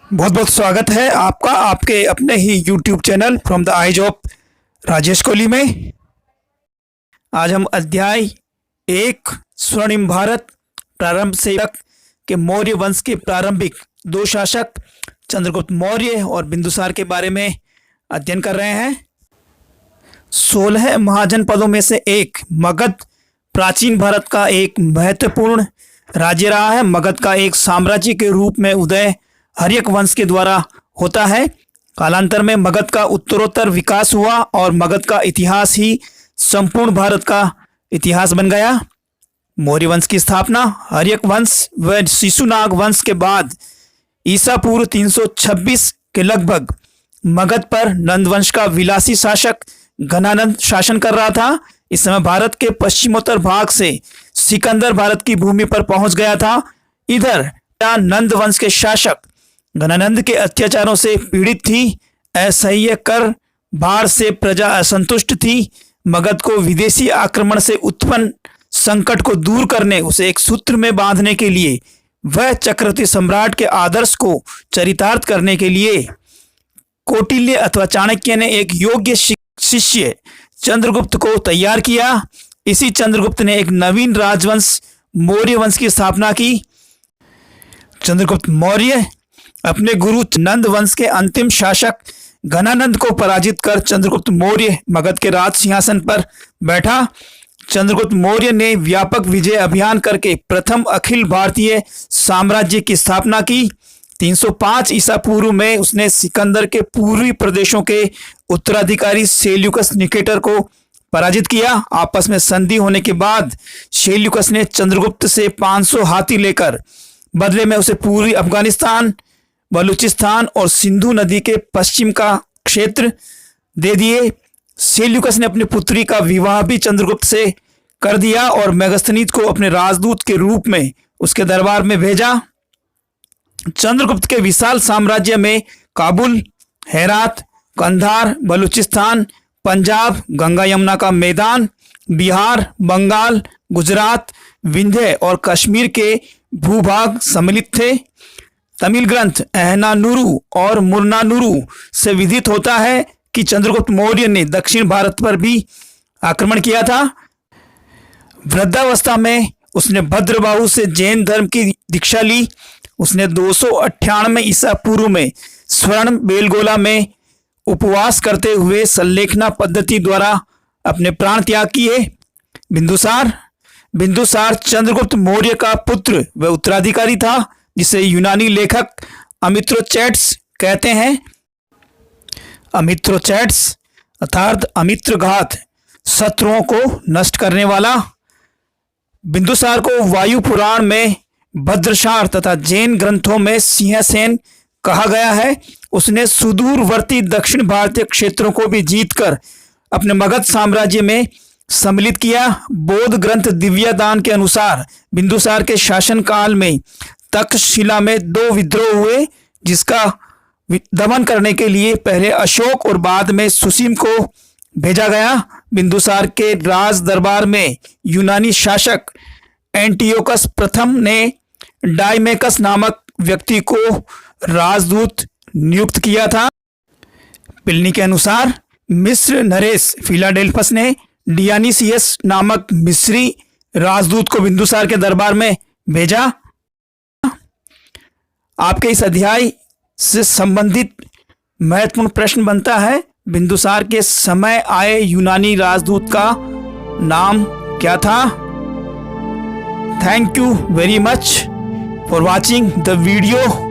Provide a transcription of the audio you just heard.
बहुत बहुत स्वागत है आपका आपके अपने ही YouTube channel from the eyes of Rajesh Kohli में। आज हम अध्याय 1 स्वर्णिम भारत प्रारंभ से तक के मौर्य वंश के प्रारंभिक दो शासक चंद्रगुप्त मौर्य और बिंदुसार के बारे में अध्ययन कर रहे हैं। 16 महाजनपदों में से एक मगध प्राचीन भारत का एक महत्वपूर्ण राज्य रहा है। मगध का एक साम्राज्य के रूप में उदय हर्यक वंश के द्वारा होता है। कालांतर में मगध का उत्तरोत्तर विकास हुआ और मगध का इतिहास ही संपूर्ण भारत का इतिहास बन गया। मौर्य वंश की स्थापना हर्यक वंश व शिशुनाग वंश के बाद ईसा पूर्व 326 के लगभग मगध पर नंद वंश का विलासी शासक घनानंद शासन कर रहा था। इस समय भारत के पश्चिमोत्तर भाग से सिकंदर भारत की भूमि पर पहुंच गया था। इधर नंद वंश के शासक घनानंद के अत्याचारों से पीड़ित थी। असह्य कर भार से प्रजा असंतुष्ट थी। मगध को विदेशी आक्रमण से उत्पन्न संकट को दूर करने, उसे एक सूत्र में बांधने के लिए, वह चक्रवर्ती सम्राट के आदर्श को चरितार्थ करने के लिए कौटिल्य अथवा चाणक्य ने एक योग्य शिष्य चंद्रगुप्त को तैयार किया। इसी चंद्रगुप्त ने एक नवीन राजवंश मौर्य वंश की स्थापना की। चंद्रगुप्त मौर्य अपने गुरु नंद वंश के अंतिम शासक घनानंद को पराजित कर चंद्रगुप्त मौर्य मगध के राज सिंहासन पर बैठा। चंद्रगुप्त मौर्य ने व्यापक विजय अभियान करके प्रथम अखिल भारतीय साम्राज्य की स्थापना की। 305 ईसा पूर्व में उसने सिकंदर के पूर्वी प्रदेशों के उत्तराधिकारी सेल्यूकस निकेटर को पराजित किया। आपस में संधि होने के बाद सेल्यूकस ने चंद्रगुप्त से 500 हाथी लेकर बदले में उसे पूर्वी अफगानिस्तान, बलूचिस्तान और सिंधु नदी के पश्चिम का क्षेत्र दे दिए। सेल्यूकस ने अपनी पुत्री का विवाह भी चंद्रगुप्त से कर दिया और मेगस्थनीज को अपने राजदूत के रूप में उसके दरबार में भेजा। चंद्रगुप्त के विशाल साम्राज्य में काबुल, हेरात, कंधार, बलूचिस्तान, पंजाब, गंगा यमुना का मैदान, बिहार, बंगाल, गुजरात, विंध्य और कश्मीर के भूभाग सम्मिलित थे। तमिल ग्रंथ अहनानुरु और मुर्नानुरु से विदित होता है कि चंद्रगुप्त मौर्य ने दक्षिण भारत पर भी आक्रमण किया था। वृद्धावस्था में उसने भद्रबाहु से जैन धर्म की दीक्षा ली। उसने 298 ईसा पूर्व में स्वर्ण बेलगोला में उपवास करते हुए संलेखना पद्धति द्वारा अपने प्राण त्याग किए। बिंदुसार चंद्रगुप्त मौर्य का पुत्र व उत्तराधिकारी था, जिसे यूनानी लेखक अमित्रोचैट्स कहते हैं। अमित्रोचैट्स अर्थात अमित्रघात, शत्रुओं को नष्ट करने वाला। बिंदुसार को वायु पुराण में भद्रशार तथा जैन ग्रंथों में सिंहसेन कहा गया है। उसने सुदूरवर्ती दक्षिण भारतीय क्षेत्रों को भी जीतकर अपने मगध साम्राज्य में सम्मिलित किया। बौद्ध ग्रंथ दिव्यदान के अनुसार बिंदुसार के शासनकाल में तक्षशिला में 2 विद्रोह हुए, जिसका दमन करने के लिए पहले अशोक और बाद में सुसीम को भेजा गया। बिंदुसार के राज दरबार में यूनानी शासक एंटियोकस प्रथम ने डायमेकस नामक व्यक्ति को राजदूत नियुक्त किया था। प्लिनी के अनुसार मिस्र नरेश फिलाडेल्फस ने डियानीसियस नामक मिस्री राजदूत को बिंदुसार के दरबार में भेजा। आपके इस अध्याय से संबंधित महत्वपूर्ण प्रश्न बनता है, बिंदुसार के समय आए यूनानी राजदूत का नाम क्या था? Thank you very much for watching the video.